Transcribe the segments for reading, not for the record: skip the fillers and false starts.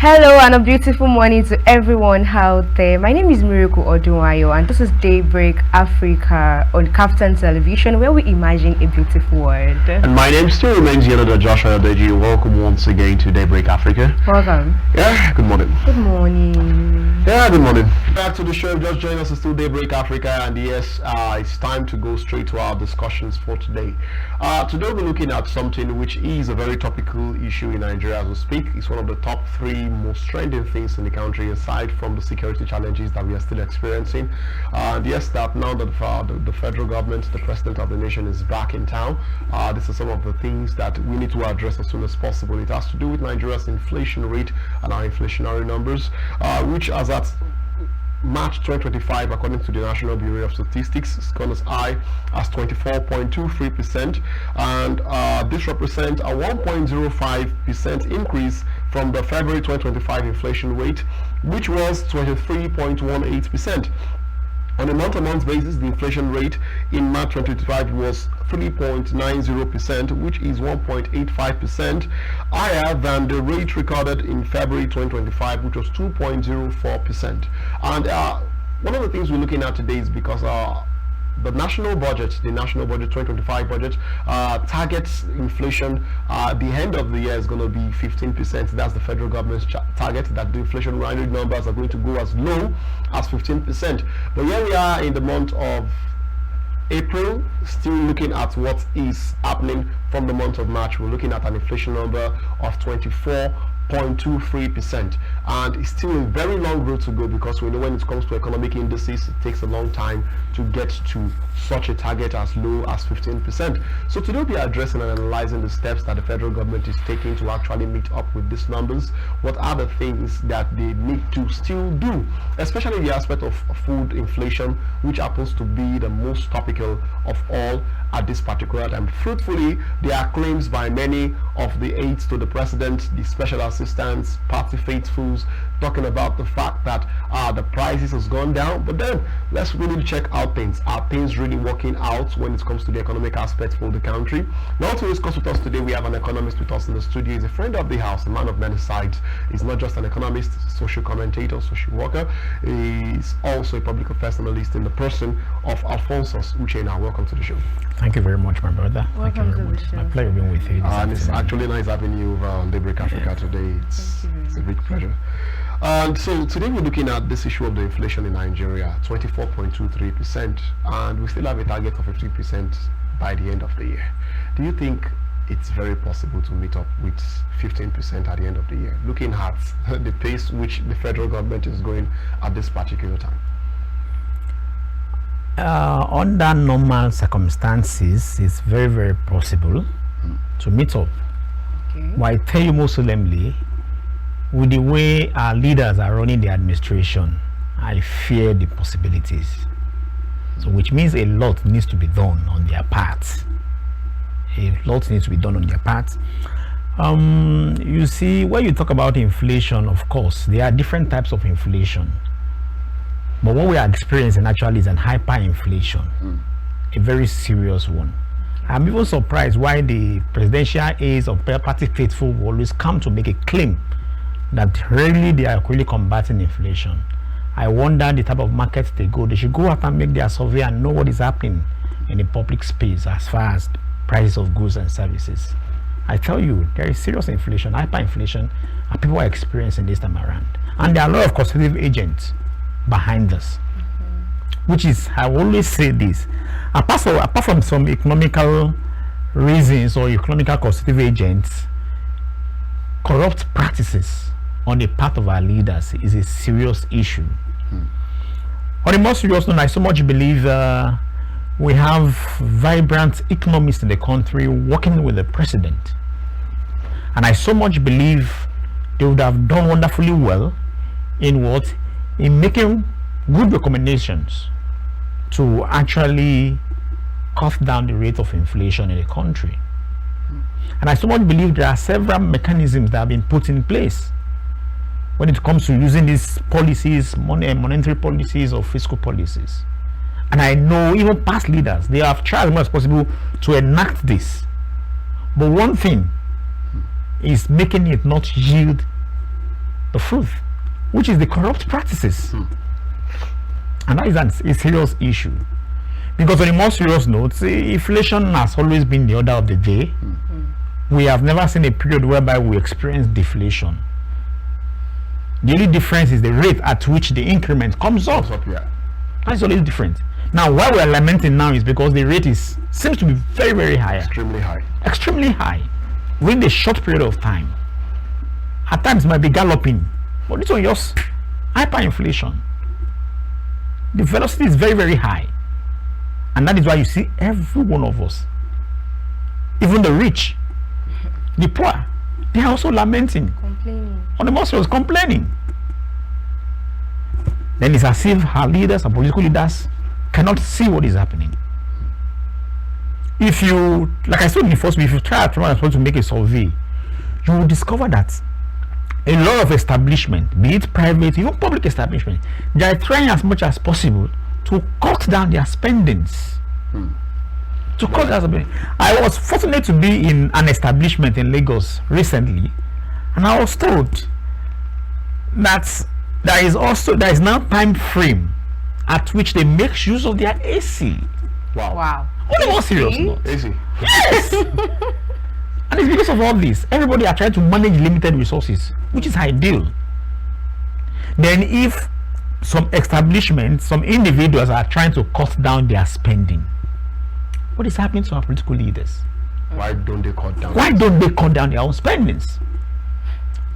Hello and a beautiful morning to everyone out there. My name is Miracle Odunayo and this is Daybreak Africa on KAFTAN television, where we imagine a beautiful world. And my name still remains Joshua Deji. Welcome once again to Daybreak Africa. Welcome. Yeah, good morning. Good morning. Yeah, good morning. Back to the show. Just join us. It's still Daybreak Africa, and yes, it's time to go straight to our discussions for today. Today we're looking at something which is a very topical issue in Nigeria as we speak. It's one of the top three most trending things in the country, aside from the security challenges that we are still experiencing. And yes, that now that the federal government, the president of the nation, is back in town, this is some of the things that we need to address as soon as possible. It has to do with Nigeria's inflation rate and our inflationary numbers, which as at March 2025, according to the National Bureau of Statistics, is gone as high as 24.23%, and this represents a 1.05% increase from the February 2025 inflation rate, which was 23.18%. On a month-to-month basis, the inflation rate in March 2025 was 3.90%, which is 1.85% higher than the rate recorded in February 2025, which was 2.04%. And one of the things we're looking at today is because the national budget 2025 budget targets inflation at the end of the year is going to be 15%. That's the federal government's target, that the inflation rate numbers are going to go as low as 15%. But here we are in the month of April, still looking at what is happening from the month of March. We're looking at an inflation number of 24.23%, and it's still a very long road to go, because we know when it comes to economic indices, it takes a long time to get to such a target as low as 15%. So today we'll be addressing and analyzing the steps that the federal government is taking to actually meet up with these numbers. What are the things that they need to still do, especially the aspect of food inflation, which happens to be the most topical of all at this particular time. Fruitfully, there are claims by many of the aides to the president, the special assistants, party faithfuls, talking about the fact that the prices has gone down. But then let's really check out things. Are things really working out when it comes to the economic aspects for the country? Now to discuss with us today, we have an economist with us in the studio. He's a friend of the house, a man of many sides. He's not just an economist, social commentator, social worker. He's also a public affairs analyst in the person of Alphonsus. Uchenna, welcome to the show. Thank you very much, my brother. Welcome. Thank you very much. My pleasure being with you. And it's actually nice having you over on Daybreak Africa today. It's a big pleasure. And so today we're looking at this issue of the inflation in Nigeria, 24.23%, and we still have a target of 15% by the end of the year. Do you think it's very possible to meet up with 15% at the end of the year, looking at the pace which the federal government is going at this particular time? Under normal circumstances, it's very, very possible to meet up. Okay. But I tell you most solemnly, with the way our leaders are running the administration, I fear the possibilities. So which means a lot needs to be done on their part. A lot needs to be done on their part. You see, when you talk about inflation, of course, there are different types of inflation. But what we are experiencing actually is an hyperinflation, a very serious one. I'm even surprised why the presidential aides of party faithful will always come to make a claim that really they are really combating inflation. I wonder the type of markets they go. They should go out and make their survey and know what is happening in the public space as far as prices of goods and services. I tell you, there is serious inflation, hyperinflation, and people are experiencing this time around. And there are a lot of conservative agents behind us, which is, I always say this, apart from some economical reasons or economical conservative agents, corrupt practices on the part of our leaders is a serious issue. On a more serious note, I so much believe we have vibrant economists in the country working with the president, and I so much believe they would have done wonderfully well in making good recommendations to actually cut down the rate of inflation in the country. And I so much believe there are several mechanisms that have been put in place when it comes to using these policies, monetary policies or fiscal policies. And I know even past leaders, they have tried as much as possible to enact this. But one thing is making it not yield the fruit, which is the corrupt practices. And that is a serious issue. Because on a more serious note, inflation has always been the order of the day. We have never seen a period whereby we experience deflation. The only difference is the rate at which the increment comes up. Yeah. That's always different. Now, why we are lamenting now is because the rate seems to be very, very high. Extremely high. Extremely high. Within a short period of time. At times it might be galloping. But this one just hyperinflation. The velocity is very, very high. And that is why you see every one of us, even the rich, the poor, they are also lamenting. Complaining. On the most serious, complaining. Then it's as if our leaders, our political leaders, cannot see what is happening. If you, like I said in the first, if you try to make a survey, you will discover that a lot of establishment, be it private, even public establishment, they are trying as much as possible to cut down their spendings. To cut down spending. I was fortunate to be in an establishment in Lagos recently, and I was told that there is now time frame at which they make use of their AC. Wow. On a more serious note. AC. Yes. And it's because of all this. Everybody are trying to manage limited resources, which is ideal. Then if some establishments, some individuals are trying to cut down their spending, what is happening to our political leaders? Why don't they cut down? Why don't they cut down their own spendings?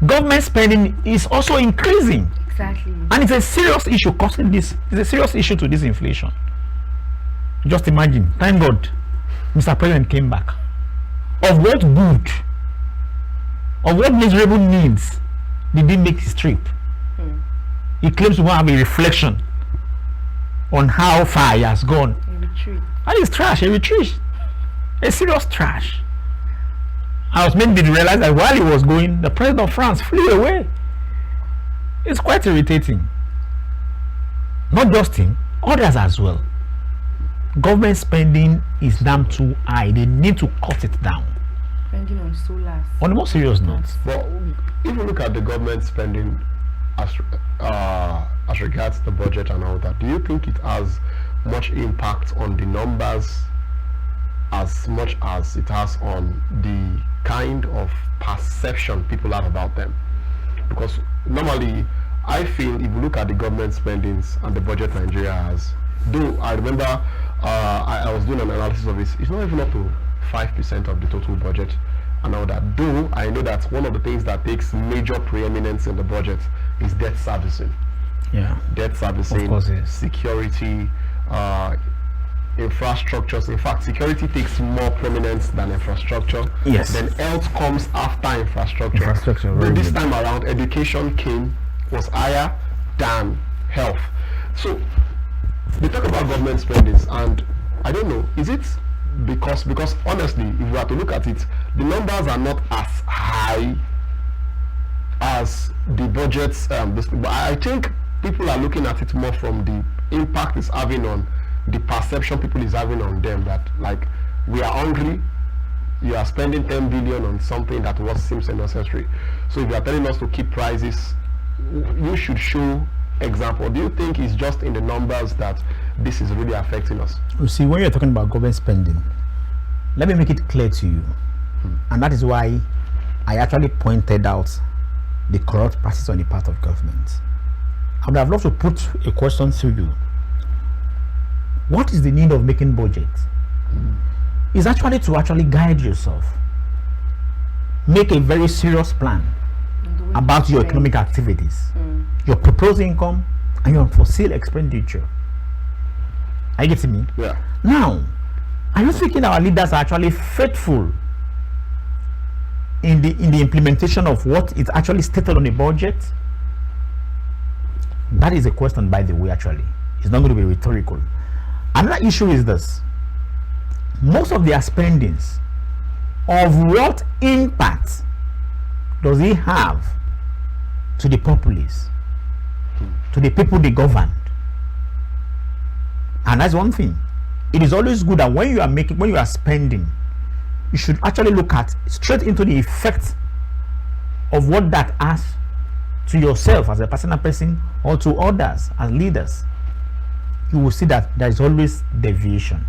Government spending is also increasing. Exactly. And it's a serious issue causing this. It's a serious issue to this inflation. Just imagine, thank God, Mr. President came back. Of what good, of what miserable needs did he make his trip? He claims to want to have a reflection on how far he has gone. A retreat. And it's trash, a retreat. A serious trash. I was made to realize that while he was going, the president of France flew away. It's quite irritating. Not just him, others as well. Government spending is damn too high. They need to cut it down. Spending on solar. On a more serious note. But if you look at the government spending as regards the budget and all that, do you think it has much impact on the numbers as much as it has on the kind of perception people have about them? Because normally, I feel if you look at the government spendings and the budget Nigeria has, though I remember I was doing an analysis of it, it's not even up to 5% of the total budget and all that. Though I know that one of the things that takes major preeminence in the budget is debt servicing. Yeah. Debt servicing, Of course, yes. security, infrastructures. In fact, security takes more prominence than infrastructure. Yes. Then health comes after infrastructure. Infrastructure, But very this good. time around, education was higher than health. So they talk about government spendings, and I don't know, is it because honestly, if we are to look at it, the numbers are not as high as the budgets. But I think people are looking at it more from the impact it's having on the perception people is having on them, that like, we are hungry, you are spending 10 billion on something that seems unnecessary. So if you are telling us to keep prices, you should show example. Do you think it's just in the numbers that this is really affecting us? You see, when you're talking about government spending, let me make it clear to you, and that is why I actually pointed out the corrupt practice on the part of government. I would have loved to put a question to you. What is the need of making budget? It's actually to actually guide yourself. Make a very serious plan about your economic activities, your proposed income, and your unforeseen expenditure. Are you getting me? Yeah. Now, are you thinking our leaders are actually faithful in the implementation of what is actually stated on the budget? That is a question, by the way. Actually, it's not going to be rhetorical. Another issue is this: most of their spendings, of what impact does it have to the populace, to the people they govern? And that's one thing. It is always good that when you are spending, you should actually look at straight into the effect of what that has to yourself as a personal person or to others as leaders, you will see that there is always deviation.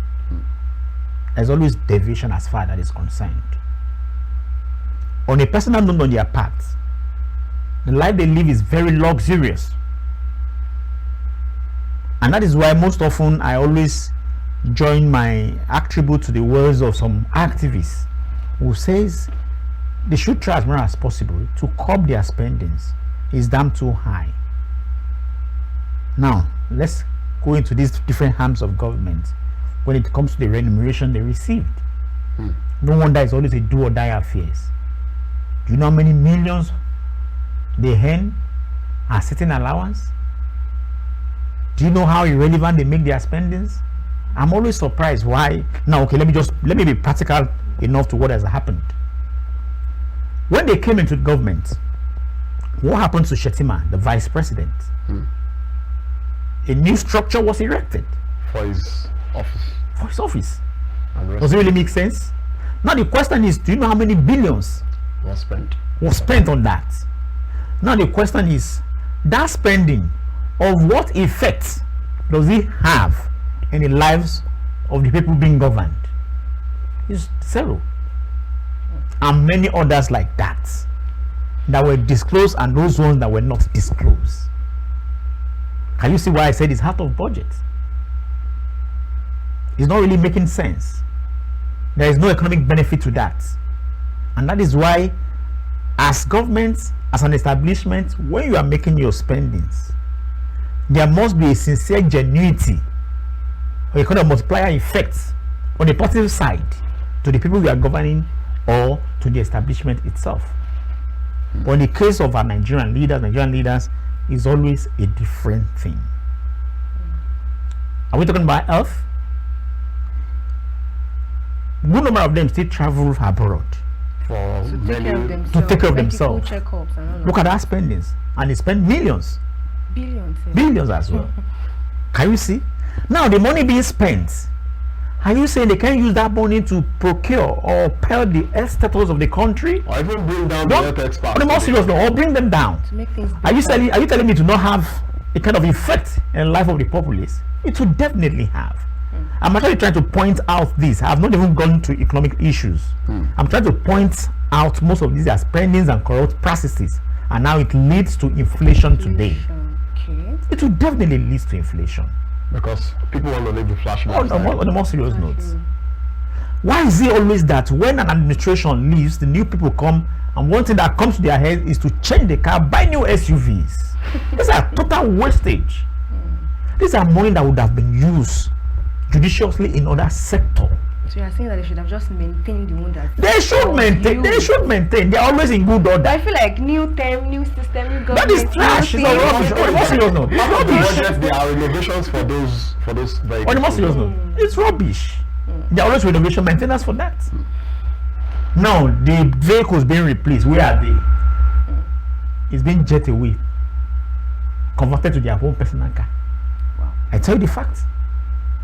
There's always deviation as far as that is concerned. On a personal note on their part, the life they live is very luxurious. And that is why most often I always join my attribute to the words of some activists who says they should try as much as possible to curb their spendings. It's damn too high. Now, let's go into these different arms of government when it comes to the remuneration they received. No wonder it's always a do or die affairs. Do you know how many millions they earn as certain allowance? Do you know how irrelevant they make their spendings? I'm always surprised why. Now, okay, let me be practical enough to what has happened. When they came into government, what happened to Shettima, the vice president? A new structure was erected for his office. Does it really make sense? Now the question is, do you know how many billions was spent on that? Now the question is, that spending, of what effect does it have in the lives of the people being governed? It's zero. And many others like that were disclosed, and those ones that were not disclosed. Can you see why I said it's out of budget? It's not really making sense. There is no economic benefit to that. And that is why, as government, as an establishment, when you are making your spendings, there must be a sincere genuinity or a kind of multiplier effect on the positive side to the people we are governing or to the establishment itself. But in the case of our Nigerian leaders is always a different thing. Are we talking about health? Good number of them still travel abroad to take care of themselves. Look at our spendings, and they spend millions. Billions as well. Can you see? Now the money being spent, are you saying they can use that money to procure or pay the health status of the country, or even bring down the health experts? On the more serious note, or bring them down. To make things are you telling me to not have a kind of effect in the life of the populace? It will definitely have. I'm actually trying to point out this. I have not even gone to economic issues. I'm trying to point out most of these are spendings and corrupt practices, and now it leads to inflation today. Okay. It will definitely lead to inflation. Because people want to live with flash on the more serious notes. Why is it always that when an administration leaves, the new people come, and one thing that comes to their head is to change the car, buy new SUVs? These are total wastage. These are money that would have been used judiciously in other sectors. So you are saying that they should have just maintained the one that they should maintain. They should maintain. They are always in good order. I feel like new term, new system, new government. That is trash. It's rubbish. On the more serious note, it's rubbish. There are renovations for those vehicles. On the more serious note, it's rubbish. There are always renovation maintenance for that. Now the vehicles being replaced, where are they? It's being jet away, converted to their own personal car. Wow. I tell you the facts.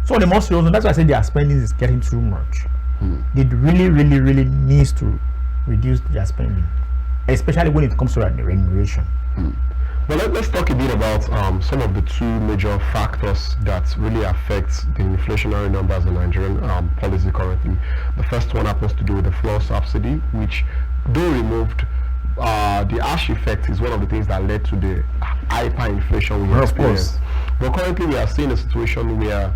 So the most serious, that's why I say their spending is getting too much. They really needs to reduce their spending, especially when it comes to the remuneration. But let's talk a bit about some of the two major factors that really affect the inflationary numbers in Nigerian policy currently. The first one happens to do with the fuel subsidy, which, though removed, the ash effect is one of the things that led to the hyperinflation we experienced. But currently we are seeing a situation where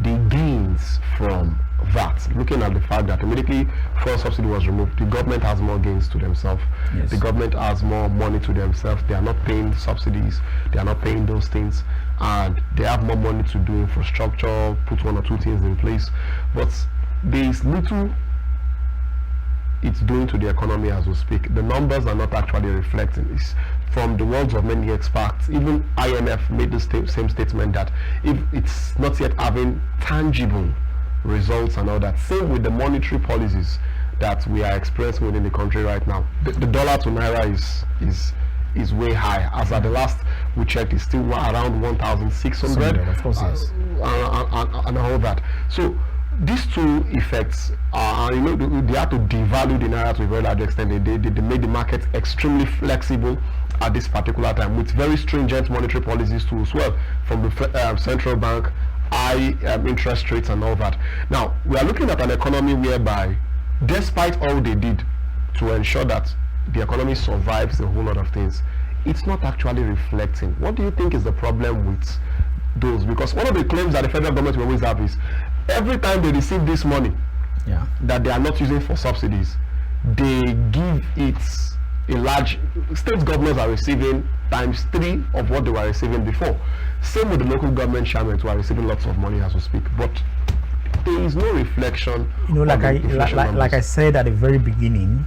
the gains from that, looking at the fact that immediately fuel subsidy was removed, the government has more gains to themselves. Yes. The government has more money to themselves. They are not paying subsidies, they are not paying those things, and they have more money to do infrastructure, put one or two things in place. But there is little it's doing to the economy as we speak. The numbers are not actually reflecting this. From the words of many experts, even IMF made the same statement that if it's not yet having tangible results and all that. Same with the monetary policies that we are experiencing within the country right now. The dollar to naira is way high. As at the last we checked, it's still around 1,600. Of course, yes. And all that. So these two effects are, they have to devalue the naira to a very large extent. They made the market extremely flexible at this particular time with very stringent monetary policies too as well from the central bank, high interest rates and all that. Now we are looking at an economy whereby, despite all they did to ensure that the economy survives a whole lot of things, it's not actually reflecting. What do you think is the problem with those? Because one of the claims that the federal government will always have is every time they receive this money that they are not using for subsidies, they give it a large, state governors are receiving ×3 of what they were receiving before. Same with the local government chairmen who are receiving lots of money as we speak, but there is no reflection. Like I said at the very beginning,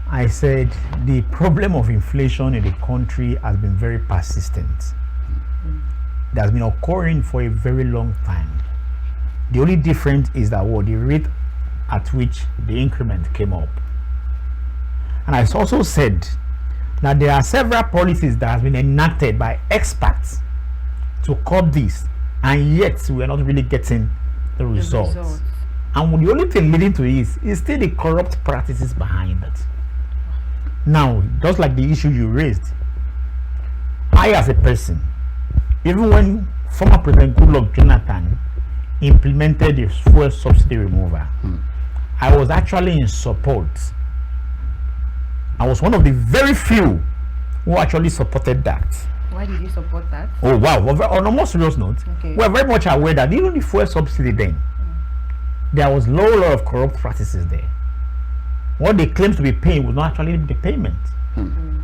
I said the problem of inflation in the country has been very persistent. It has been occurring for a very long time. The only difference is that the rate at which the increment came up. And I also said that there are several policies that have been enacted by experts to curb this, and yet we are not really getting the results. And the only thing leading to it is still the corrupt practices behind it. Now, just like the issue you raised, I as a person, even when former President Goodluck Jonathan implemented the fuel subsidy removal, I was actually in support. I was one of the very few who actually supported that. Why did you support that? Oh wow, on a more serious note, we're very much aware that even the fuel subsidy then, there was lot of corrupt practices there. What they claimed to be paying was not actually the payment.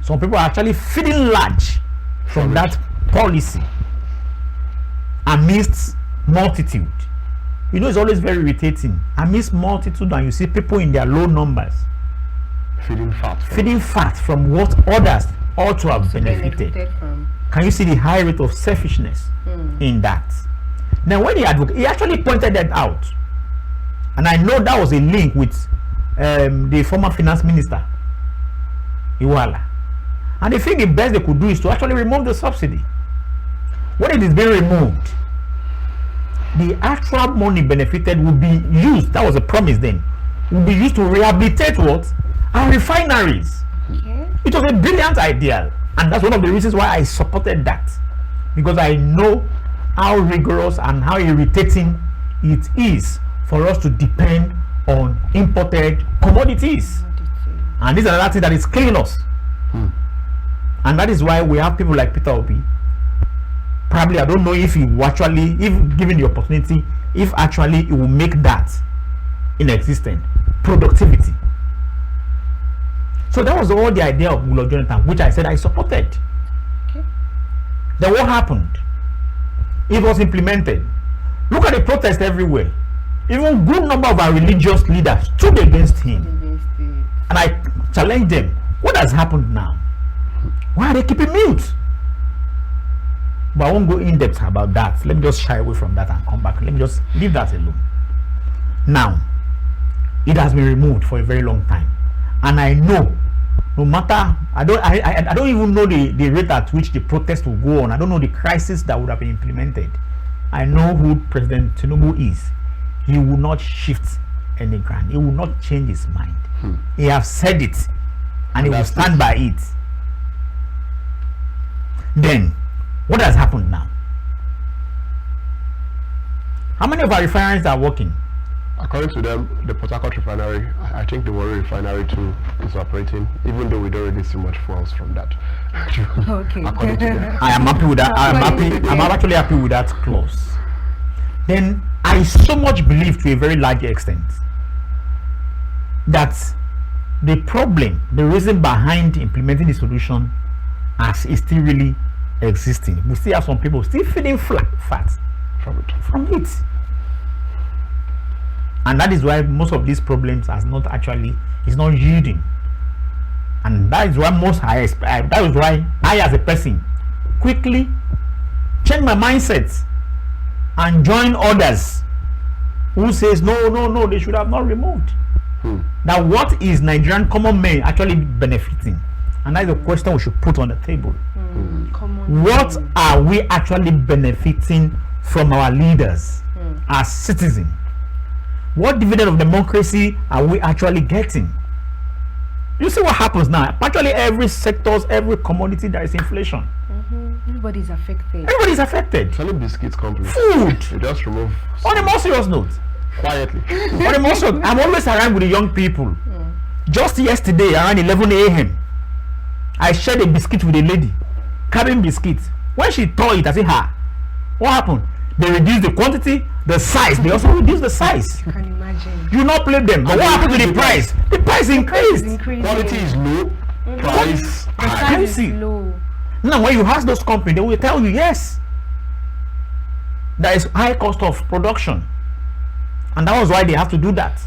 Some people are actually feeding large from that policy amidst multitude. It's always very irritating. Amidst multitude, and you see people in their low numbers feeding fat from what others ought to have benefited from. Can you see the high rate of selfishness in that? Now, when the advocate, he actually pointed that out, and I know that was a link with the former finance minister, Iwala. And they think the best they could do is to actually remove the subsidy. When it is being removed, the actual money benefited will be used, that was a promise then, will be used to rehabilitate what? Our refineries. It was a brilliant idea, and that's one of the reasons why I supported that, because I know how rigorous and how irritating it is for us to depend on imported commodities. And this is another thing that is killing us. And that is why we have people like Peter Obi. Probably, I don't know if he will actually, if given the opportunity, if actually he will make that inexistent. Productivity. So that was all the idea of Goodluck Jonathan, which I said I supported. Then what happened? It was implemented. Look at the protest everywhere. Even good number of our religious leaders stood against him. And I challenged them. What has happened now? Why are they keeping mute? But I won't go in depth about that. Let me just shy away from that and come back. Let me just leave that alone. Now, it has been removed for a very long time. And I know, no matter, I don't even know the rate at which the protest will go on. I don't know the crisis that would have been implemented. I know who President Tinubu is. He will not shift any ground. He will not change his mind. He has said it, and he will stand by it. Then, what has happened now? How many of our refineries are working? According to them, the Port Harcourt refinery, I think the Warri refinery too is operating, even though we don't really see much fuels from that. Okay. According to them. I am happy with that. I'm actually happy with that clause. Then I so much believe to a very large extent that the problem, the reason behind implementing the solution is still really existing. We still have some people still feeling fat from it. And that is why most of these problems is not yielding. And that is why that is why I as a person quickly change my mindset and join others who says no, they should have not removed. Now, what is Nigerian common men actually benefiting? And that is a question we should put on the table. What are we actually benefiting from our leaders as citizens? What dividend of democracy are we actually getting? You see what happens now? Actually, every sectors, every commodity, there is inflation. Everybody's affected. Everybody's affected. Selling biscuits company. Food. They just remove On a more serious note, quietly. on a more serious, I'm always around with the young people. Just yesterday, around 11 a.m., I shared a biscuit with a lady, cabin biscuit. When she tore it, I said, "Ha, what happened?" They reduced the quantity, the size. They also reduced the size. You can imagine. You not blame them. But what happened to the price? The price increased. Quality is low, price The high. price is see? low. Now, when you ask those companies, they will tell you, yes, there is high cost of production, and that was why they have to do that.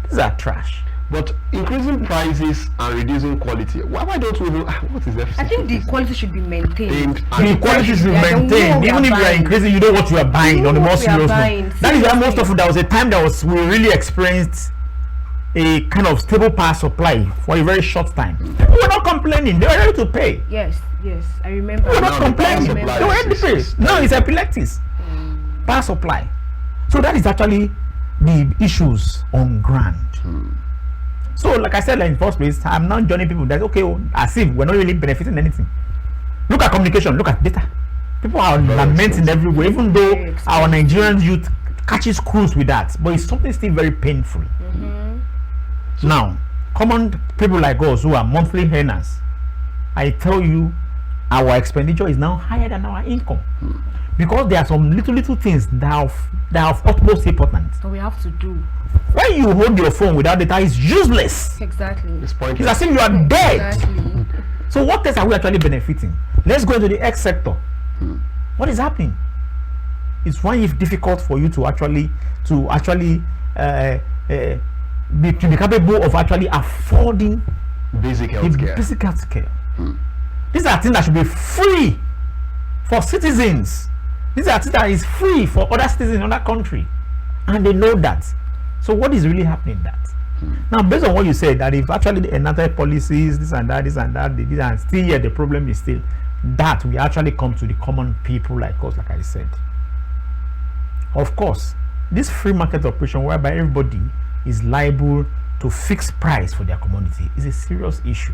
These are trash. But increasing prices and reducing quality, why don't we know what is I think the quality should be maintained. The quality should be Yeah, then we know maintained. we Even are if you are buying. increasing, you know what you are buying on the know more what we are serious buying. note. That is why most Seriously. of there was a time that we really experienced a kind of stable power supply for a very short time. People were not complaining. They were ready to pay. Yes, I remember. They were Now not the complaining. power They supply were ready to pay. is- No, it's epileptics. Power supply. So that is actually the issues on ground. So, like I said, like in the first place, I'm not joining people that okay, as if we're not really benefiting anything. Look at communication. Look at data. People are lamenting everywhere, even though Very expensive. our Nigerian youth catches cruise with that, but it's something still very painful. Now, common people like us who are monthly earners, I tell you, our expenditure is now higher than our income because there are some little things that are of utmost importance. So we have to do. When you hold your phone without data, it's useless. Exactly. It's It's pointless. as if you are dead. Exactly. So what else are we actually benefiting? Let's go into the X sector. What is happening? It's finding it difficult for you to actually be capable of actually affording Basic the healthcare. basic health care. These are things that should be free for citizens. These are things that is free for other citizens in other country, and they know that. So what is really happening in that? Now, based on what you said, that if actually the enacted policies, this and that, they did, and still here the problem is still that we actually come to the common people like us, like I said. Of course, this free market operation whereby everybody is liable to fix price for their commodity is a serious issue.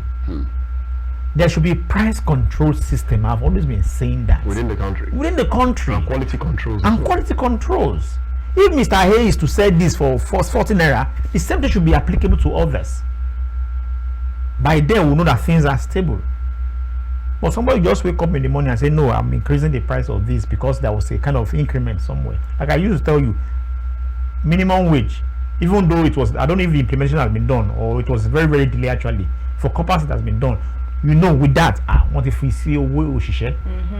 There should be a price control system. I've always been saying that Within the country. within the country, And quality controls. as and well. quality controls. If Mr. Hay is to sell this for 40 naira, the same thing should be applicable to others. By then we'll know that things are stable. But somebody just wake up in the morning and say, no, I'm increasing the price of this because there was a kind of increment somewhere. Like I used to tell you, minimum wage, even though it was, I don't know if the implementation has been done or it was very, very delayed actually. For corporates it has been done. You know, with that, what if we see a way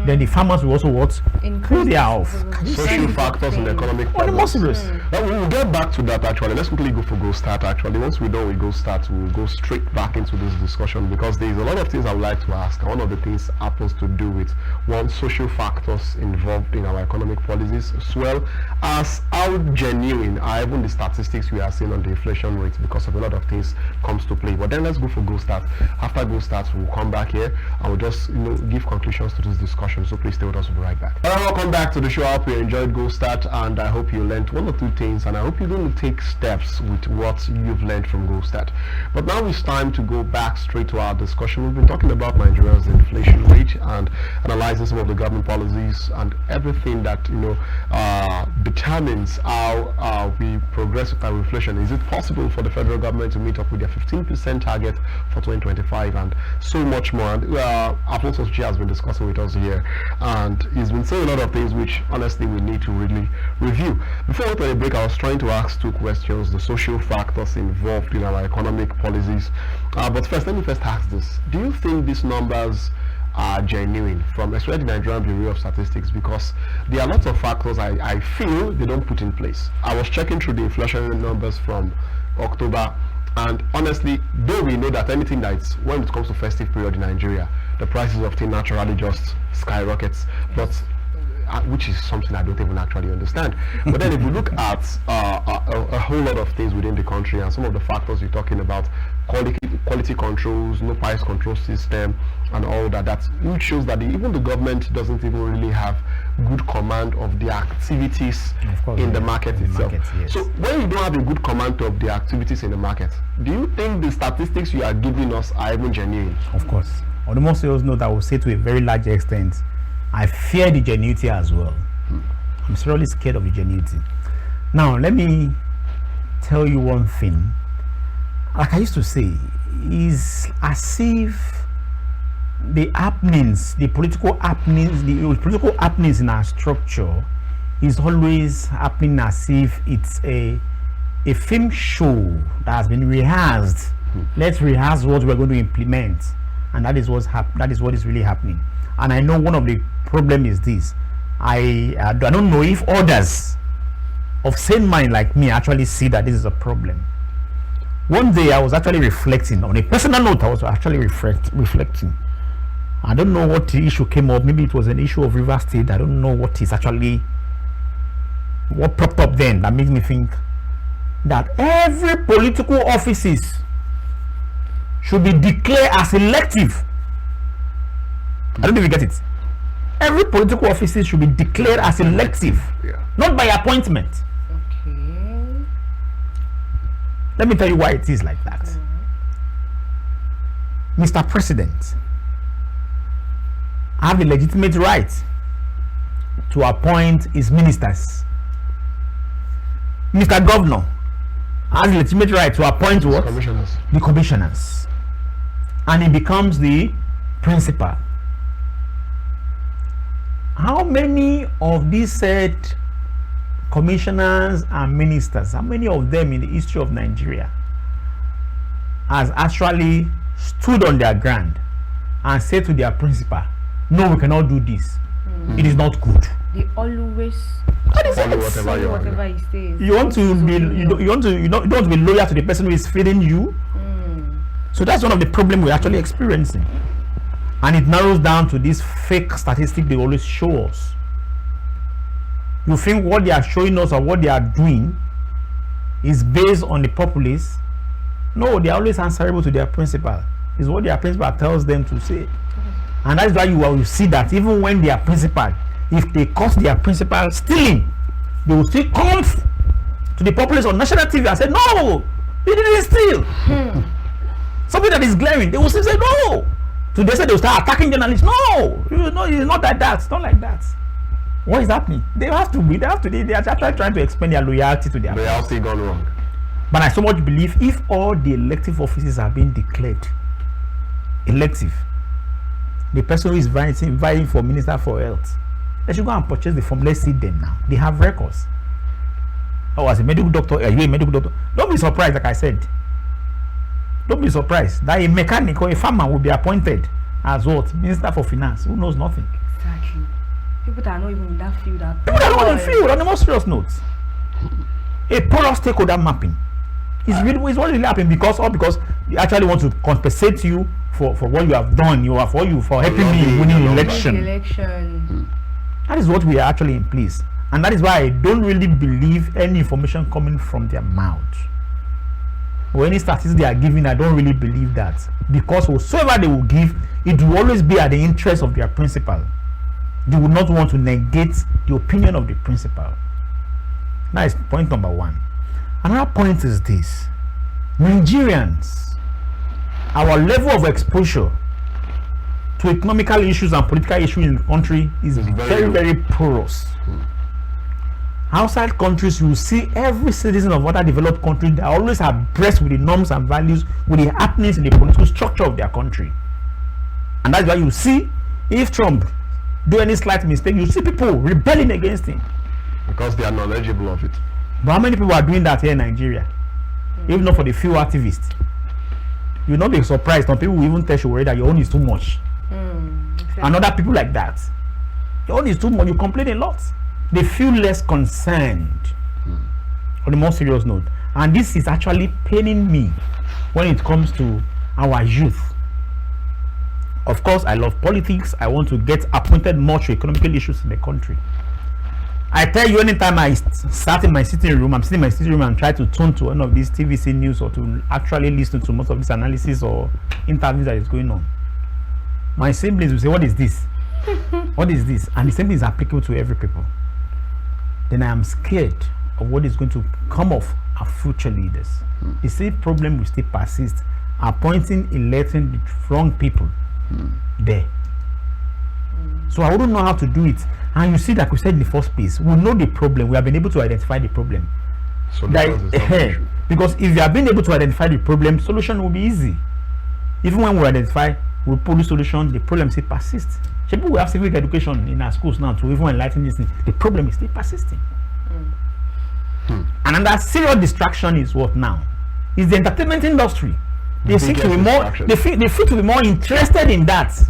then the farmers will also what? Pull their off. Social factors and economic On the more problems. serious. Now, we'll get back to that actually. Let's quickly go for Go Start actually. Once we're done with Go Start, we'll go straight back into this discussion because there's a lot of things I would like to ask. One of the things happens to do with one, social factors involved in our economic policies, as well as how genuine are even the statistics we are seeing on the inflation rate because of a lot of things comes to play. But then let's go for Go Start. After Go Start, we'll come back here and we'll just give conclusions to this discussion. So please stay with us. We'll be right back. All right, welcome back to the show. I hope you enjoyed Go Start, and I hope you learned one or two things, and I hope you're going to take steps with what you've learned from Go Start. But now it's time to go back straight to our discussion. We've been talking about Nigeria's inflation rate and analyzing some of the government policies and everything that determines how we progress with our inflation. Is it possible for the federal government to meet up with their 15% target for 2025 and so much more? And Alphonsus has been discussing with us here, and he's been saying a lot of things which honestly we need to really review. Before we take a break, I was trying to ask two questions: the social factors involved in our economic policies. But first, let me first ask this: do you think these numbers are genuine from especially the Nigerian Bureau of Statistics? Because there are lots of factors I feel they don't put in place. I was checking through the inflationary numbers from October, and honestly, though we know that anything that's when it comes to festive period in Nigeria, the prices of things naturally just skyrockets, but which is something I don't even actually understand. But then if you look at a whole lot of things within the country and some of the factors you're talking about, quality controls, no price control system and all that, which shows that even the government doesn't even really have good command of the activities in the market itself. Yes. So when you don't have a good command of the activities in the market, do you think the statistics you are giving us are even genuine? Of course. On the most serious note, I will say to a very large extent, I fear the genuinity as well. I'm seriously scared of the genuinity. Now, let me tell you one thing. Like I used to say, is as if the happenings, the political happenings in our structure is always happening as if it's a film show that has been rehearsed. Let's rehearse what we're going to implement, and that is what is really happening. And I know one of the problem is this. I don't know if others of sane mind like me actually see that this is a problem. One day I was actually reflecting on a personal note. I was actually reflecting. I don't know what the issue came up. Maybe it was an issue of River State. I don't know what popped up then that made me think that every political offices should be declared as elective. I don't know if you get it. Every political offices should be declared as elective, not by appointment. Okay. Let me tell you why it is like that. Mr. President, I have a legitimate right to appoint his ministers. Mr. Governor has a legitimate right to appoint what? Commissioners. The commissioners. And he becomes the principal. How many of these said commissioners and ministers, how many of them in the history of Nigeria has actually stood on their ground and said to their principal, no, we cannot do this. It is not good. They always Follow whatever he says. You want to be you don't want to be loyal to the person who is feeding you. So that's one of the problems we're actually experiencing. And it narrows down to this fake statistic they always show us. You think what they are showing us or what they are doing is based on the populace? No, they are always answerable to their principal. It's what their principal tells them to say. And that's why you will see that even when their principal, if they caught their principal stealing, they will still come to the populace on national TV and say, no, he didn't steal. Something that is glaring, they will still say no. So they say they will start attacking journalists. No, it's not like that. It's not like that. What is happening? They are actually trying to explain their loyalty to their They are still gone wrong. But I so much believe if all the elective offices are being declared elective, the person who is vying for Minister for Health, they should go and purchase the form. Let's see them now. They have records. Oh, as a medical doctor, are you a medical doctor? Don't be surprised, like I said. Don't be surprised that a mechanic or a farmer will be appointed as what? Minister for Finance. Who knows nothing? Exactly. People that are not even in that field. People that are not in the field, on the most serious notes. A porous stakeholder mapping is what really happening because you actually want to compensate you for what you have done, for helping me in winning election. That is what we are actually in place. And that is why I don't really believe any information coming from their mouth. Or any statistics they are giving, I don't really believe that. Because whatsoever they will give, it will always be at the interest of their principal. They will not want to negate the opinion of the principal. That is point number one. Another point is this. Nigerians, our level of exposure to economical issues and political issues in the country is very, very porous. Outside countries, you will see every citizen of other developed countries that always are abreast with the norms and values, with the happenings in the political structure of their country. And that's why you see, if Trump do any slight mistake, you see people rebelling against him. Because they are knowledgeable of it. But how many people are doing that here in Nigeria? If not for the few activists. You will not be surprised. Some people will even tell you that your own is too much. Exactly. And other people like that. Your own is too much. You complain a lot. They feel less concerned. On a more serious note. And this is actually paining me when it comes to our youth. Of course, I love politics. I want to get appointed more to economical issues in the country. I tell you, anytime I start in my sitting room, I'm sitting in my sitting room and try to tune to one of these TVC news or to actually listen to most of this analysis or interviews that is going on. My siblings will say, what is this? What is this? And the same thing is applicable to every people. Then I am scared of what is going to come of our future leaders. The same problem will still persist, appointing, electing the wrong people there. So I wouldn't know how to do it. And you see, like we said in the first place, we know the problem. We have been able to identify the problem. So because if you have been able to identify the problem, solution will be easy. Even when we identify, we pull the solution, the problem still persists. People will have civic education in our schools now to even enlighten this thing. The problem is still persisting. And another serious distraction is what now? Is the entertainment industry. They seem to be more. They feel to be more interested in that.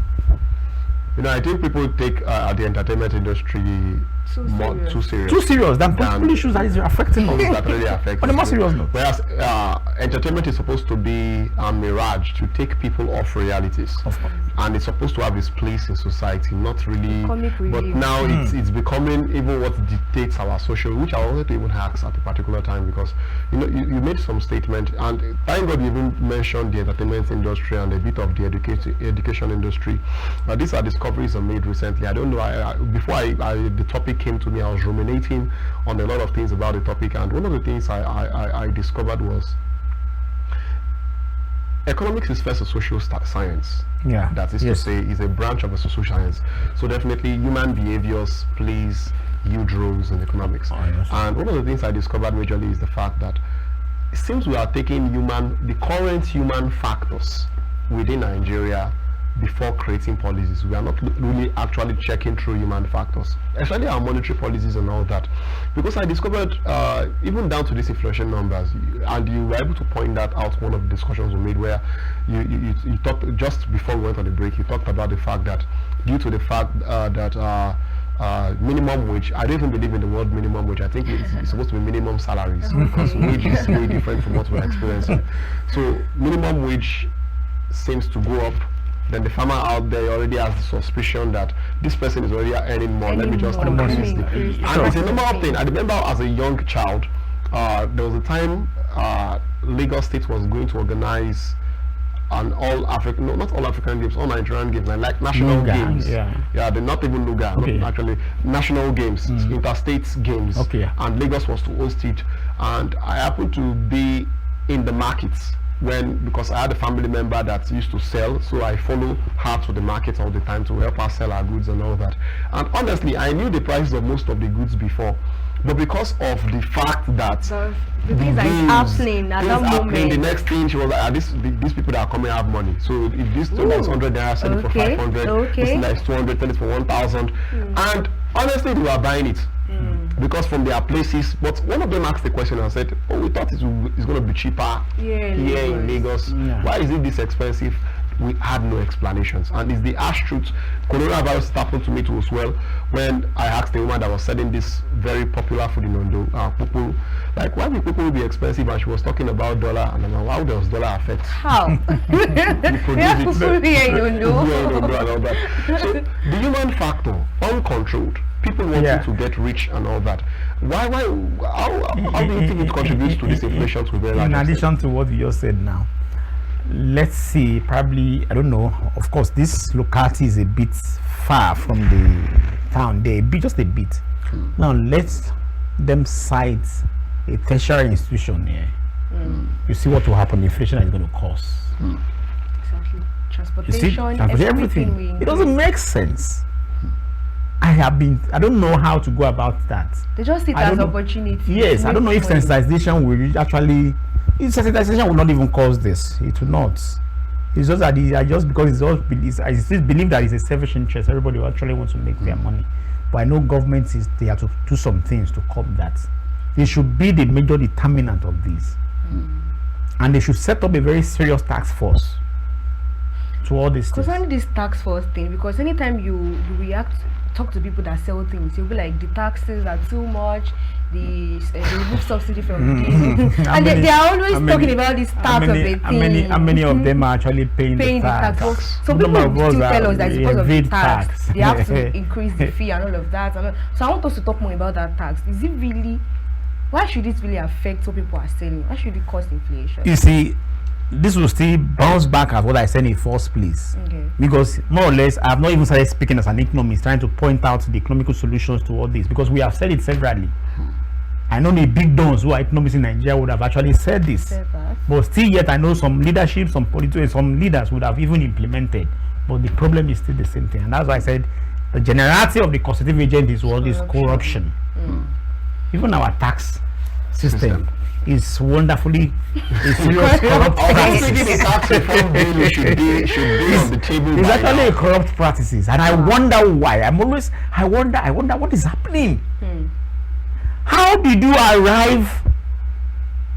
You know, I think people take the entertainment industry too serious. Too serious than political issues that is affecting us. That really affects. On the more serious note. Whereas entertainment is supposed to be a mirage to take people off realities. Of course. And it's supposed to have its place in society, not really. But now it's becoming even what dictates our social, which I wanted to even ask at a particular time, because you know you made some statement, and thank God you even mentioned the entertainment industry and a bit of the education industry. These are discoveries I made recently. I don't know. Before the topic came to me, I was ruminating on a lot of things about the topic, and one of the things I discovered was economics is first a social science. Yeah. That is to say, is a branch of a social science. So definitely human behaviors plays huge roles in economics. And one of the things I discovered majorly is the fact that it seems we are taking the current human factors within Nigeria before creating policies. We are not really actually checking through human factors, especially our monetary policies and all that. Because I discovered, even down to these inflation numbers, and you were able to point that out one of the discussions we made, where you talked, just before we went on the break, you talked about the fact that due to the fact that minimum wage, I don't even believe in the word minimum wage. I think it's supposed to be minimum salaries, because wage is way different from what we're experiencing. So minimum wage seems to go up. Then the farmer out there already has the suspicion that this person is already earning more. Let me just increase the. And it's a normal thing. I remember as a young child, there was a time Lagos State was going to organize an all African, no, not all African games, all Nigerian games, like national games. Yeah, they're not even Luga, not actually national games, interstate games. And Lagos was to host it, and I happened to be in the markets because I had a family member that used to sell, so I follow her to the market all the time to help her sell her goods and all that. And honestly, I knew the prices of most of the goods before, but because of the fact that the things that is happening at that moment, the next thing she was like, these people that are coming have money. So if this thing is 100 naira, sell it for 500. This thing is 200, sell it for 1,000. And honestly, they were buying it. Because from their places, but one of them asked the question and said, "Oh, we thought it's going to be cheaper here in Lagos. Why is it this expensive?" We had no explanations, and it's the harsh truth. Coronavirus happened to me too as well, when I asked the woman that was selling this very popular food in Ondo, pupu, like, why will pupu be expensive? And she was talking about dollar, and I'm like, how does dollar affect? How? We produce it here in Ondo and all that. So the human factor, uncontrolled. People wanting to get rich and all that. How do you think it contributes to this inflation to very large extent? In addition to what you just said now, let's see, probably, I don't know, of course, this locality is a bit far from the town. Just a bit. Now, let them cite a tertiary institution here. You see what will happen, the inflation is going to cause. Exactly. Transportation, everything. It doesn't make sense. I don't know how to go about that. They just see it as opportunity. Yes, I don't know if sensitization will actually, sensitization will not even cause this. It will not. It's just that just because I still believe that it's a selfish interest. Everybody will actually want to make their money. But I know government they have to do some things to curb that. It should be the major determinant of this. And they should set up a very serious task force to all these things. Concerning this task force thing, because anytime you talk to people that sell things, you'll be like, the taxes are too much, they remove subsidy from this. And they are always talking about this tax of a thing. How many of them are actually paying the tax? So people still tell us that it's because of the tax. They have to increase the fee and all of that. So I want us to talk more about that tax. Is it really, why should it really affect what people are selling? Why should it cause inflation? You see, this will still bounce back as what I said in first place. Okay. Because more or less, I have not even started speaking as an economist, trying to point out the economical solutions to all this, because we have said it severally. I know the big dons who are economists in Nigeria would have actually said this, but still yet I know some leadership, some politicians, some leaders would have even implemented, but the problem is still the same thing. And that's why I said the generality of the constitutive agent is what is corruption. Even our tax system is wonderfully a serious corrupt practices. The tax reform bill should be on the table. It's actually a corrupt practices, and I wonder why. I wonder what is happening. How did you arrive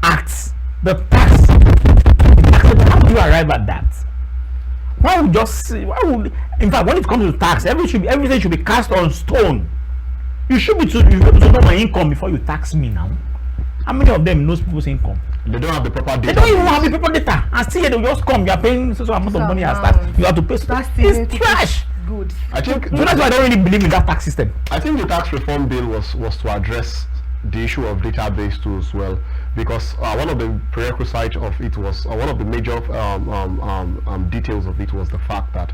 at the tax? How did you arrive at that? In fact, when it comes to tax, everything should be cast on stone. You should be to know my income before you tax me now. How many of them knows people's income? They don't have the proper data. They don't even have the proper data. And still they just come. You are paying so amount of money as tax. You have to pay. It's trash. Good. I think So that's why I don't really believe in that tax system. I think the tax reform bill was to address the issue of database too as well, because one of the prerequisites of it was one of the major details of it was the fact that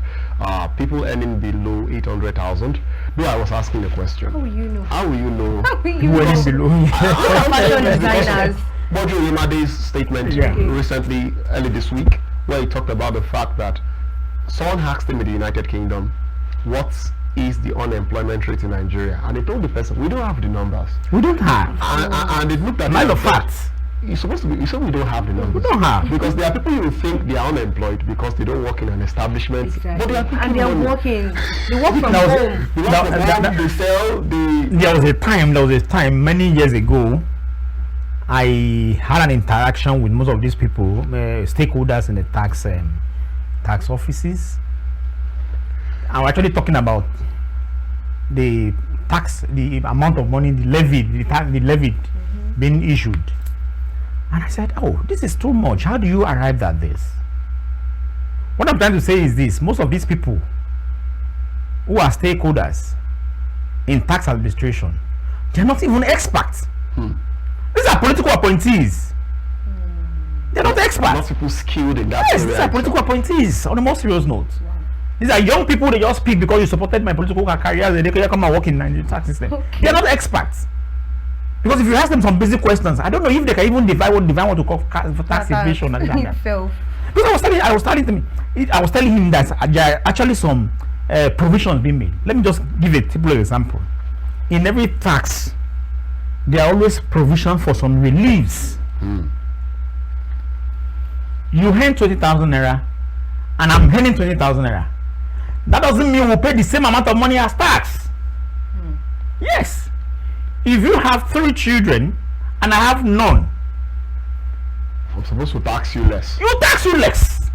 people earning below 800,000. Though I was asking the question, How will you know? how will you know? How will you You were know? below. Fashion designers. Bojo Imade's statement Yeah. recently, early this week, where he talked about the fact that someone asked him in the United Kingdom, what is the unemployment rate in Nigeria? And he told the person, we don't have the numbers. We don't have. And it looked at Matter him of and said, fact, you said we don't have the numbers. we don't have. Because there are people who think they are unemployed because they don't work in an establishment. But they are Exactly. picking And they are money. working. They work from That was- home. They work from home, they sell, There was a time many years ago, I had an interaction with most of these people, stakeholders in the tax offices. I'm actually talking about the tax, the amount of money, the levy being issued. And I said, oh, this is too much. How do you arrive at this? What I'm trying to say is this: most of these people who are stakeholders in tax administration, they're not even experts. These are political appointees. They're not experts. not people skilled in that Yes, area. these are political appointees. On a more serious note, these are young people. They just speak because you supported my political career. They can come and work in the tax system. Okay. They're not experts. Because if you ask them some basic questions, I don't know if they can even divide what to call tax evasion and that. itself. Because I was telling him that there are actually some provisions being made. Let me just give a typical example. In every tax, there are always provision for some reliefs. You earn 20,000 naira, and I'm earning 20,000 naira. That doesn't mean we'll pay the same amount of money as tax. Yes. If you have 3 children and I have none, I'm supposed to tax you less. you tax you less.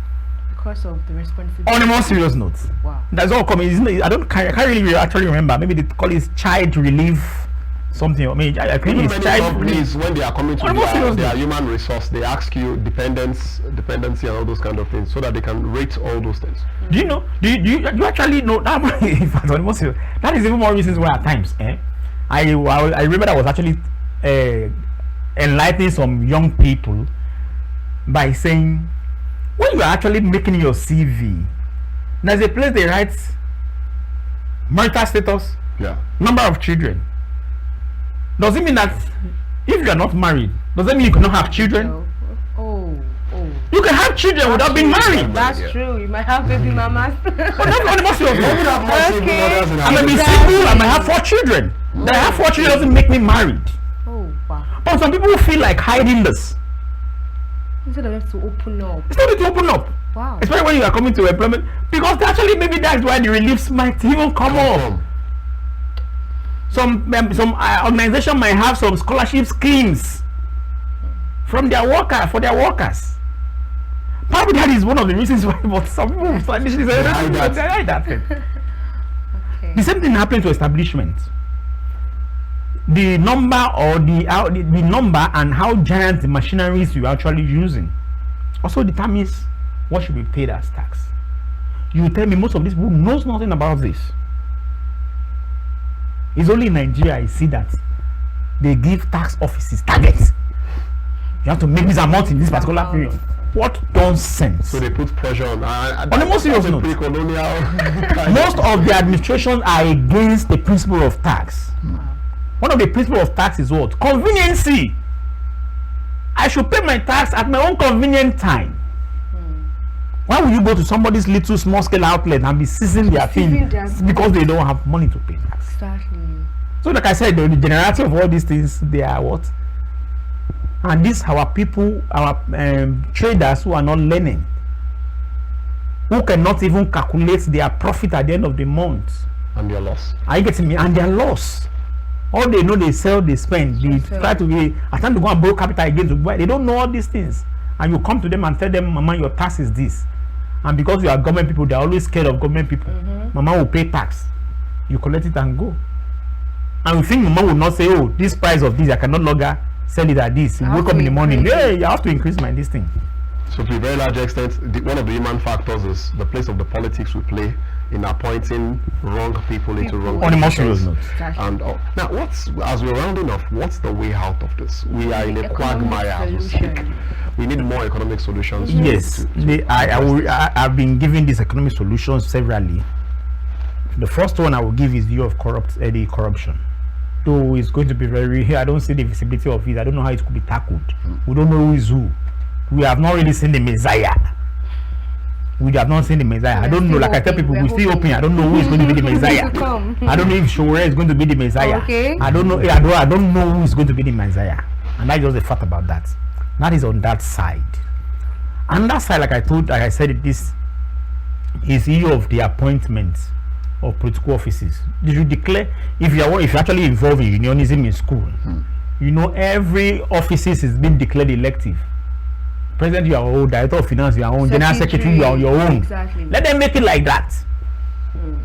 Because of the responsibility. On a more serious note, Wow. that's all coming. I can't really actually remember. Maybe they call it child relief something. I mean, I think Even it's many child companies, relief. when they are coming to On a more serious their note. human resource, they ask you dependency and all those kind of things, so that they can rate all those things. Do you know? Do you actually know that? In fact, on a more serious, that is even more reasons why at times, I remember I was actually enlightening some young people by saying, when you are actually making your CV, there's a place they write marital status, Yeah. number of children. Does it mean that if you are not married, does that mean you cannot have children? Oh. You can have children without being married. That's Yeah. true. You might have baby mamas. But that's on the more serious They would note. have more single Okay. mothers in I may be Africa. single, I may have 4 children. That I have 4 children doesn't make me married. Oh wow. But some people feel like hiding this. Instead of them to open up. It's not to open up. Wow. Especially when you are coming to employment. Because actually maybe that's why the reliefs might even come up. Some organization might have some scholarship schemes from their workers. Probably that is one of the reasons why, but some people start initially say, They hide that. "They hide that thing." Okay. The same thing happened to establishment. The number or the number and how giant the machineries you're actually using also determines what should be paid as tax. You tell me most of these people knows nothing about this. It's only in Nigeria I see that they give tax offices targets. You have to make this amount in this particular period. What nonsense. So they put pressure on. On the most serious note, pre-colonial. most of the administrations are against the principle of tax. One of the principles of tax is what? Conveniency. I should pay my tax at my own convenient time. Why would you go to somebody's little small scale outlet and be seizing their thing because they don't have money to pay tax? Exactly. So like I said, the generality of all these things, they are what? And these our people, our traders who are not learning, who cannot even calculate their profit at the end of the month. And their loss. Are you getting me? And their loss. All they know, they sell, they spend. They try to be, at time to go and borrow capital again to buy. They don't know all these things. And you come to them and tell them, Mama, your tax is this. And because you are government people, they are always scared of government people. Mama will pay tax. You collect it and go. And you think Mama will not say, oh, this price of this, I cannot longer sell it at this. You wake up in the morning, hey, you have to increase my this thing. So to a very large extent, one of the human factors is the place of the politics we play in appointing wrong people into wrong On the most serious positions. note. And now, as we're rounding off, what's the way out of this? We are in a quagmire as we speak. We need more economic solutions. Yes, I've been giving these economic solutions severally. The first one I will give is view of corruption. Though it's going to be I don't see the visibility of it. I don't know how it could be tackled. We don't know who is who. We have not really seen the Messiah. We have not seen the Messiah. I don't know. Like I tell people, we still hoping. I don't know who is going to be the Messiah. I don't know if Shore is going to be the Messiah. Okay. I don't know. I don't know who is going to be the Messiah. And that's just the fact about that. That is on that side. And that side, like I said, this is issue of the appointment of political offices. Did you declare if you're actually involved in unionism in school? You know, every offices is being declared elective. President, you are your own. Director of finance, you are your own. General secretary, you are your own. Exactly. Let them make it like that.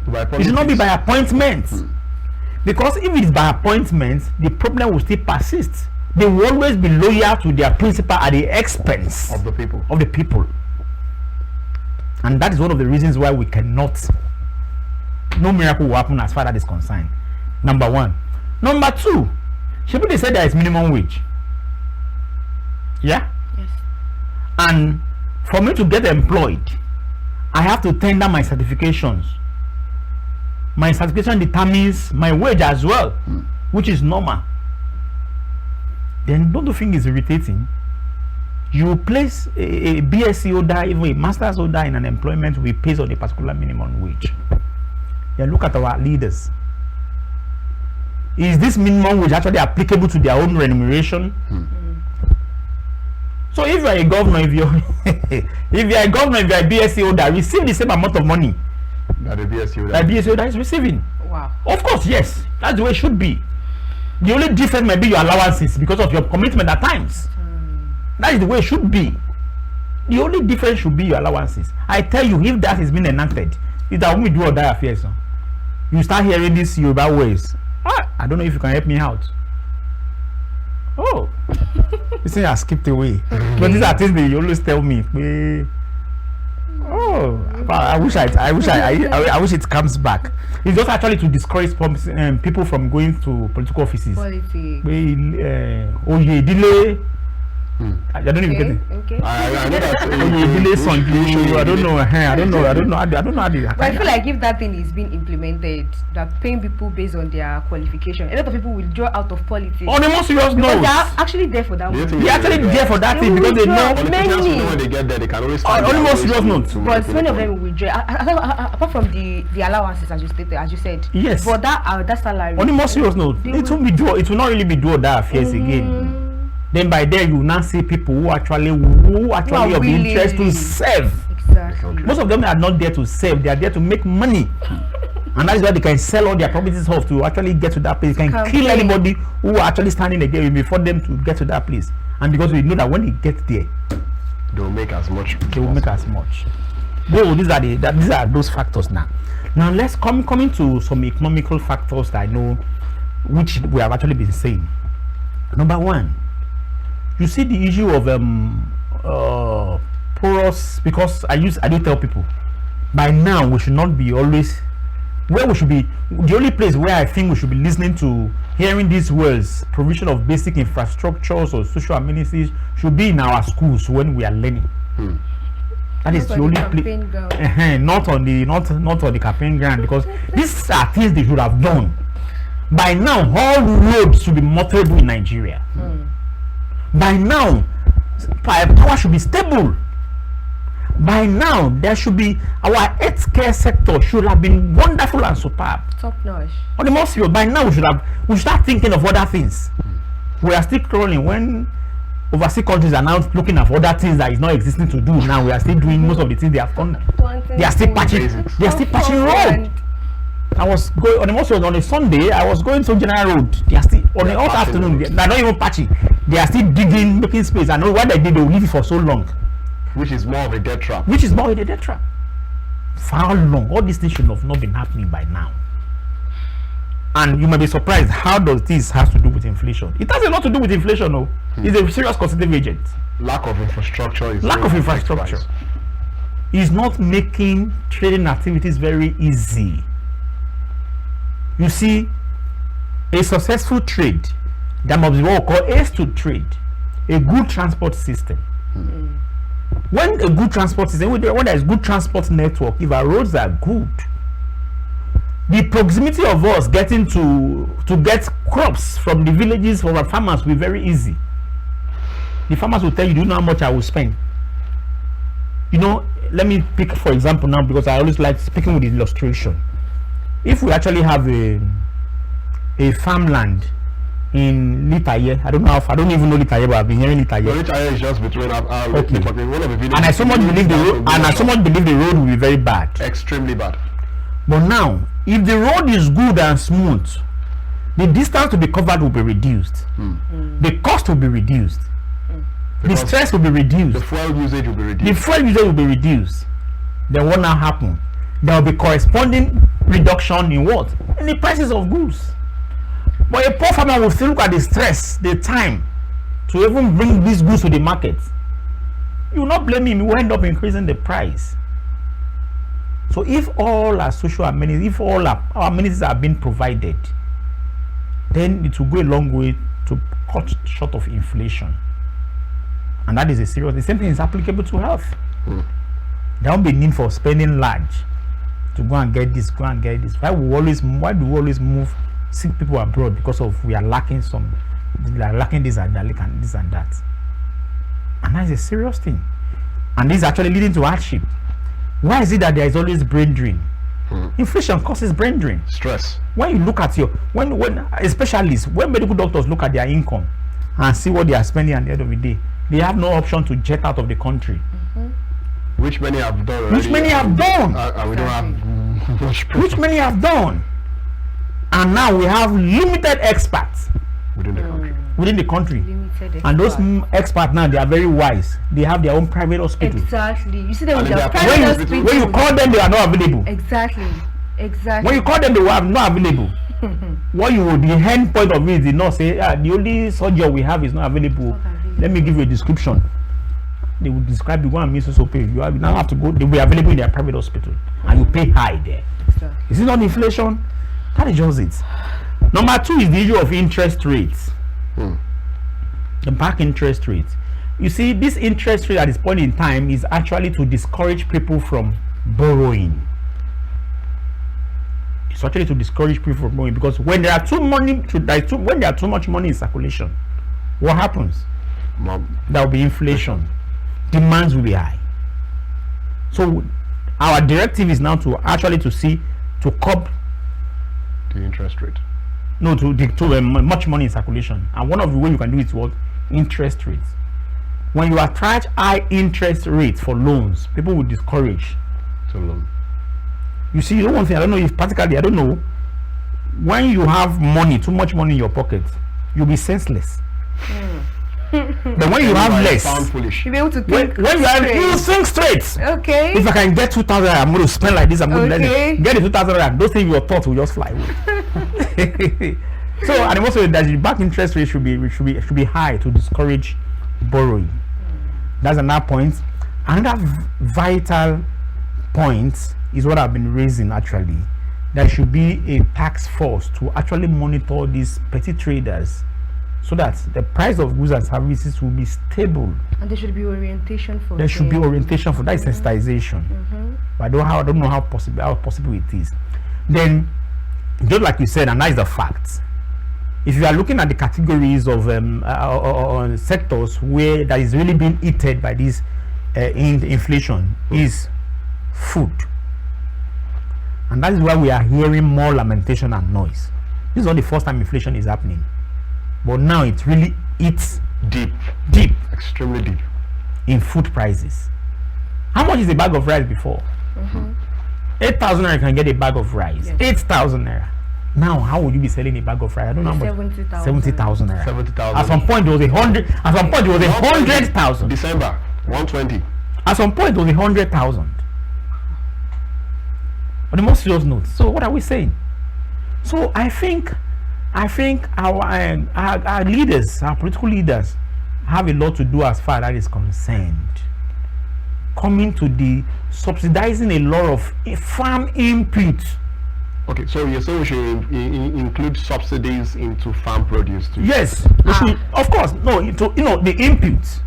It should not be by appointment. Because if it is by appointment, the problem will still persist. They will always be loyal to their principal at the expense of the people. And that is one of the reasons why we cannot. No miracle will happen as far as that is concerned. Number one. Number two, they said there is minimum wage. Yeah? Yes. And for me to get employed, I have to tender my certifications. My certification determines my wage as well, which is normal. Then don't you think it's irritating? You place a BSc holder, even a master's holder in an employment, we pay on a particular minimum wage. Yeah, look at our leaders. Is this minimum wage actually applicable to their own remuneration? So if you are a governor, if you are a BSc holder, receive the same amount of money that a BSc holder is receiving. Wow. Of course, yes, that's the way it should be. The only difference might be your allowances because of your commitment at times. That is the way it should be. The only difference should be your allowances. I tell you, if that has been enacted, it's that when we do or die affairs, you start hearing these Yoruba ways. I don't know if you can help me out. Oh, you say I skipped away. But these are things they always tell me. Oh, I wish it comes back. It's just actually to discourage people from going to political offices. Politics. Delay. I don't even get it. Okay. I know that. I don't know. I don't know. But I feel like if that thing is being implemented, that paying people based on their qualification, a lot of people will draw out of politics. On a more serious note, they are actually there for that. They're actually there for that thing because they know. Politicians, when they get there, they can always. On a more serious note, but many of them will withdraw. Apart from the allowances, as you stated, as you said. Yes. But that salary. On a more serious note, it will not really be do or die affairs again. Then by then you now see people who actually of interest to serve. Exactly. Most of them are not there to serve; they are there to make money, and that is why they can sell all their properties off to actually get to that place. They can kill anybody who are actually standing again before them to get to that place. And because we know that when they get there, they will make as much. Though these are those factors now. Now let's coming to some economical factors that I know, which we have actually been saying. Number one. You see the issue of porous, because I do tell people by now we should not be always where we should be. The only place where I think we should be listening to hearing these words, provision of basic infrastructures or social amenities, should be in our schools when we are learning. That is the only place. Not on the campaign ground, because these are things they should have done. By now, all roads should be motorable in Nigeria. By now, power should be stable. By now, there should be, our healthcare sector should have been wonderful and superb. Top notch. On the most serious, by now we should start thinking of other things. We are still crawling when overseas countries are now looking at other things that is not existing to do. Now we are still doing most of the things they have done. They are still patching. They are still patching road. I was going on the most on a Sunday. I was going to General Road. They are still on the hot afternoon. They are not even patching. They are still digging, making space. I know what they did. They will leave it for so long. Which is more of a death trap. Which is more of a death trap. For how long? All these things should have not been happening by now. And you may be surprised, how does this have to do with inflation? It has a lot to do with inflation, no. It's a serious causative agent. Lack of infrastructure is is not making trading activities very easy. You see, a successful trade, there must be what we call A-to trade, a good transport system. When a good transport system, when there is good transport network, if our roads are good, the proximity of us getting to get crops from the villages from our farmers will be very easy. The farmers will tell you, do you know how much I will spend? You know, let me pick for example now, because I always like speaking with the illustration. If we actually have a farmland in Litaye, I don't even know Litaye, but I've been hearing Litaye. Litaye is just between one of the villages. And I so much believe the road will be very bad. Extremely bad. But now, if the road is good and smooth, the distance to be covered will be reduced. The cost will be reduced. The stress will be reduced. The fuel usage will be reduced. Then what now happen? There will be corresponding reduction in what? In the prices of goods. But a poor farmer will still look at the stress, the time to even bring these goods to the market. You will not blame him, you will end up increasing the price. So if all our social amenities, if all our amenities are being provided, then it will go a long way to cut short of inflation. And that is a serious, the same thing is applicable to health. There won't be need for spending large to go and get this. Why do we always move sick people abroad? Because of we are lacking this and that. And that is a serious thing. And this is actually leading to hardship. Why is it that there is always brain drain? Inflation causes brain drain. Stress. When you look at when specialists, when medical doctors look at their income and see what they are spending at the end of the day, they have no option to jet out of the country. Which many have done already. Which many have done. We don't have much pressure. Which many have done. And now we have limited experts within the country. And those experts now, they are very wise. They have their own private hospital. Exactly. You see them with their private hospital. When you call them, they are not available. Exactly. When you call them, they are not available. What you would, the end point of it is not say, the only surgery we have is not available. Let me give you a description. They will describe you go and miss also pay. You now have to go. They will be available in their private hospital, and you pay high there. Is it not inflation? That is just it. Number two is the issue of interest rates. The back interest rates. You see, this interest rate at this point in time is actually to discourage people from borrowing. It's actually to discourage people from borrowing, because when there are when there are too much money in circulation, what happens? There will be inflation. Demands will be high. So our directive is now to curb the interest rate. No, to much money in circulation. And one of the ways you can do it is what? Interest rates. When you charge high interest rates for loans, people will discourage to loan. You see, one thing I don't know if practically, I don't know, when you have money, too much money in your pocket, you'll be senseless. But when you have less, you'll be able to think you think straight. Okay. If I can get 2,000, I'm going to spend like this. I'm going to get the 2,000. Those things your thoughts will just fly away. So, and also that the back interest rate should be high to discourage borrowing. That's another point. Another vital point is what I've been raising actually. There should be a task force to actually monitor these petty traders so that the price of goods and services will be stable. And there should be orientation for There should be orientation for that. Is sensitization. But I don't know how possible it is. Then, just like you said, and that is the fact. If you are looking at the categories of sectors where that is really being eaten by this inflation, is food, and that is why we are hearing more lamentation and noise. This is not the first time inflation is happening, but now it really eats deep, extremely deep in food prices. How much is a bag of rice before? 8,000 naira can get a bag of rice. Yes. 8,000 naira. Now, how would you be selling a bag of rice? I don't know how much. 70,000 naira. 70,000. At some point, it was 100. At some point, it was 100,000. December 120. At some point, it was 100,000. On the most serious note, so what are we saying? So I think our leaders, our political leaders, have a lot to do as far as that is concerned. Coming to the subsidizing a lot of farm inputs. Okay, so you're saying we should include subsidies into farm produce too? Yes, of course. No, the inputs.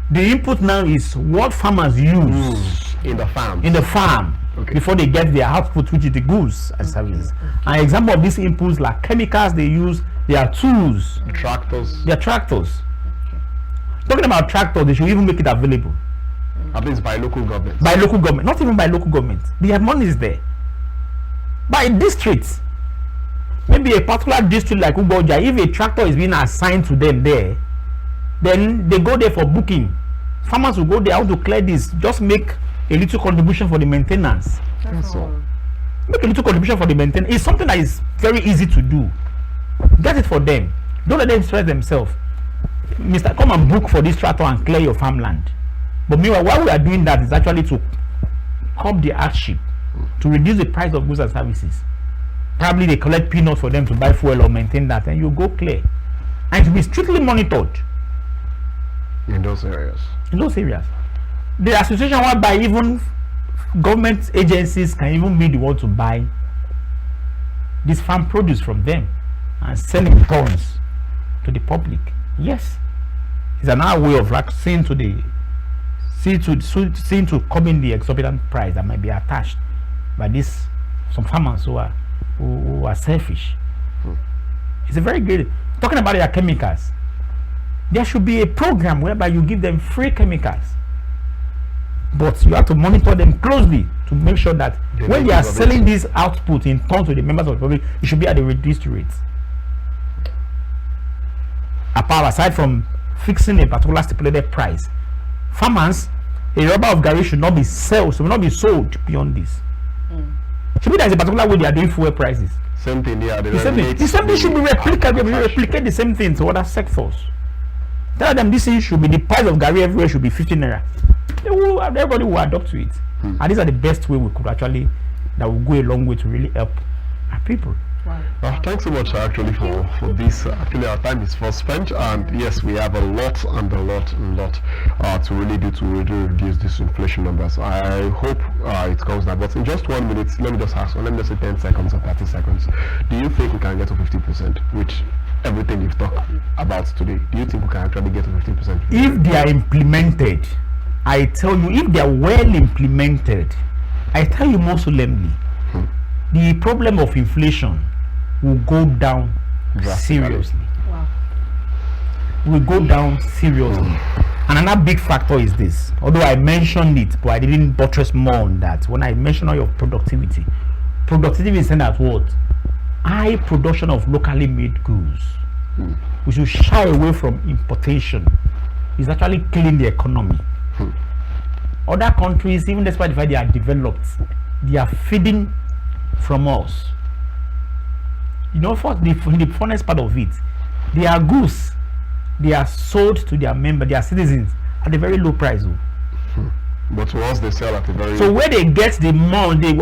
The input now is what farmers use in the farm. Before they get their output, which is the goods and services. An example of these inputs, like chemicals they use, their tools, tractors. Their tractors. Talking about tractors, they should even make it available. At least by local government. By local government, not even by local government. Their money is there. By districts, maybe a particular district like Uboja, if a tractor is being assigned to them there, then they go there for booking. Farmers will go there, how to clear this, just make a little contribution for the maintenance. That's all. Make a little contribution for the maintenance. It's something that is very easy to do. Get it for them. Don't let them stress themselves. Mr. Come and book for this tractor and clear your farmland. But meanwhile, while we are doing that, is actually to curb the hardship, to reduce the price of goods and services. Probably they collect peanuts for them to buy fuel or maintain that, and you go clear. And to be strictly monitored in those areas. The association whereby even government agencies can even be the one to buy this farm produce from them and sell in tons to the public. Yes, it's another way of like seeing to come in the exorbitant price that might be attached by some farmers who are selfish. It's a very good. Talking about their chemicals, there should be a program whereby you give them free chemicals, but you have to monitor them closely to make sure that when they are selling this output in tons to the members of the public, it should be at a reduced rate. Apart aside from fixing a particular stipulated price, farmers, a rubber of garri should not be sold beyond this. Should be there is a particular way they are doing fuel prices. Same thing, yeah. The same thing should be replicate the same thing to other sectors. Tell them this thing should be the price of garri everywhere should be 15 naira. Everybody will adopt to it. And these are the best way we could actually, that will go a long way to really help our people. Wow. Thanks so much actually for this. Actually, our time is fast spent, and yes, we have a lot to really do to really reduce these inflation numbers. I hope it comes down. But in just 1 minute, let me just ask, let me just say 10 seconds or 30 seconds. Do you think we can get to 50%? Which everything you've talked about today, do you think we can actually get to 50%? If they are implemented, I tell you, if they are well implemented, I tell you more solemnly, the problem of inflation will go down seriously. Wow. Will go down seriously. And another big factor is this. Although I mentioned it, but I didn't buttress more on that. When I mentioned all your productivity is saying that what? High production of locally made goods. We should shy away from importation. It's actually killing the economy. Other countries, even despite the fact they are developed, they are feeding from us. You know, for the funnest part of it, their goods, they are sold to their members, their citizens, at a very low price. But once they sell at a very so where they get the money,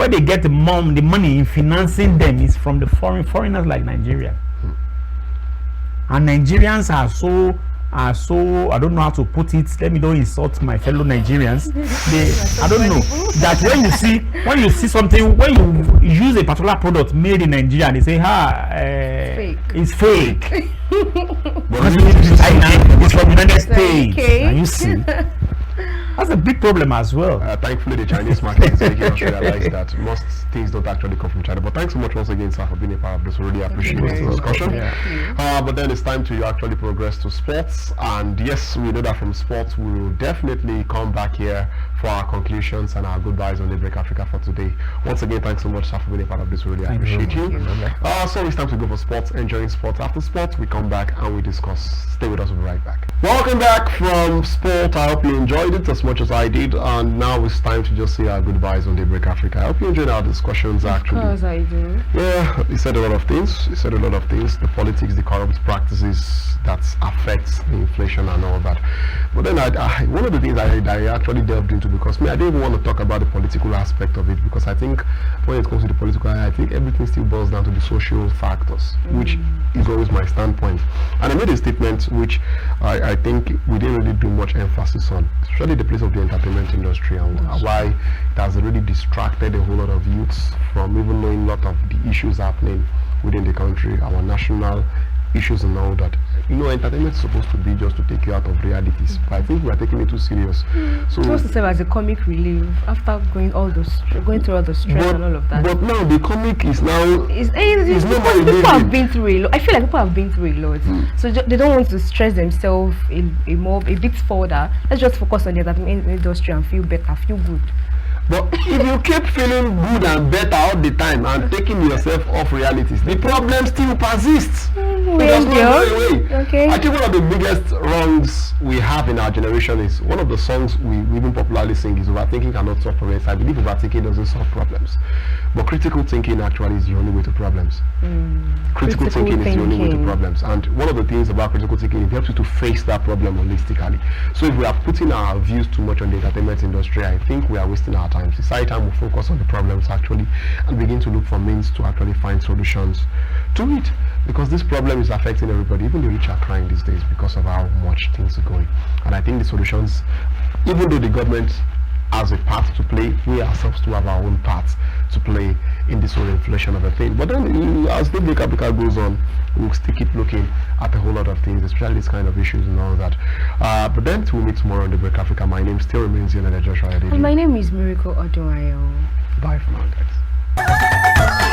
the money in financing them is from the foreigners like Nigeria. And Nigerians are so I don't know how to put it. Let me don't insult my fellow Nigerians. I don't know that when you see something, when you use a particular product made in Nigeria, they say it's fake. It's from United States. Okay. And you see, that's a big problem as well. Thankfully, the Chinese market is making us realize that most things don't actually come from China. But thanks so much once again, sir, for being a part of this. We really appreciate this discussion. But then it's time to actually progress to sports. And yes, we know that from sports, we will definitely come back here for our conclusions and our goodbyes on Daybreak Africa for today. Once again, thanks so much, sir, for being a part of this. We really appreciate you. So it's time to go for sports, enjoying sports. After sports, we come back and we discuss. Stay with us, we'll be right back. Welcome back from sport. I hope you enjoyed it as much as I did, and now it's time to just say our goodbyes on Daybreak Africa. I hope you enjoyed our discussions. Actually, of course I do. Yeah, he said a lot of things. The politics, the corrupt practices that affects the inflation and all that. But then one of the things I actually delved into, because I didn't even want to talk about the political aspect of it, because I think when it comes to the political, I think everything still boils down to the social factors, which is always my standpoint. And I made a statement which I think we didn't really do much emphasis on, especially the place of the entertainment industry, and why it has really distracted a whole lot of youths from even knowing a lot of the issues happening within the country, our national issues and all that. Entertainment is supposed to be just to take you out of realities, but I think we are taking it too serious. So it's supposed to serve as a comic relief after going through all the stress and all of that. But now the comic is now people have been through a lot. I feel like people have been through a lot, so they don't want to stress themselves a bit further. Let's just focus on the entertainment industry and feel better, feel good. But if you keep feeling good and better all the time and taking yourself off realities, the problem still persists. Okay. I think one of the biggest wrongs we have in our generation is one of the songs we even popularly sing is overthinking cannot solve problems. I believe overthinking doesn't solve problems. But critical thinking actually is the only way to problems. Critical thinking is the only way to problems. And one of the things about critical thinking, it helps you to face that problem holistically. So if we are putting our views too much on the entertainment industry, I think we are wasting our time. It's high time we focus on the problems actually and begin to look for means to actually find solutions to it. Because this problem is affecting everybody. Even the rich are crying these days because of how much things are going. And I think the solutions, even though the government has a part to play, we ourselves to have our own parts to play in this whole inflation of a thing. But then as the Daybreak Africa goes on, we'll still keep looking at a whole lot of things, especially this kind of issues and all that. But then we'll meet tomorrow on Daybreak Africa. My name still remains Ikhonede Joshua. And my name is Miracle Odunayo. Bye for now, guys.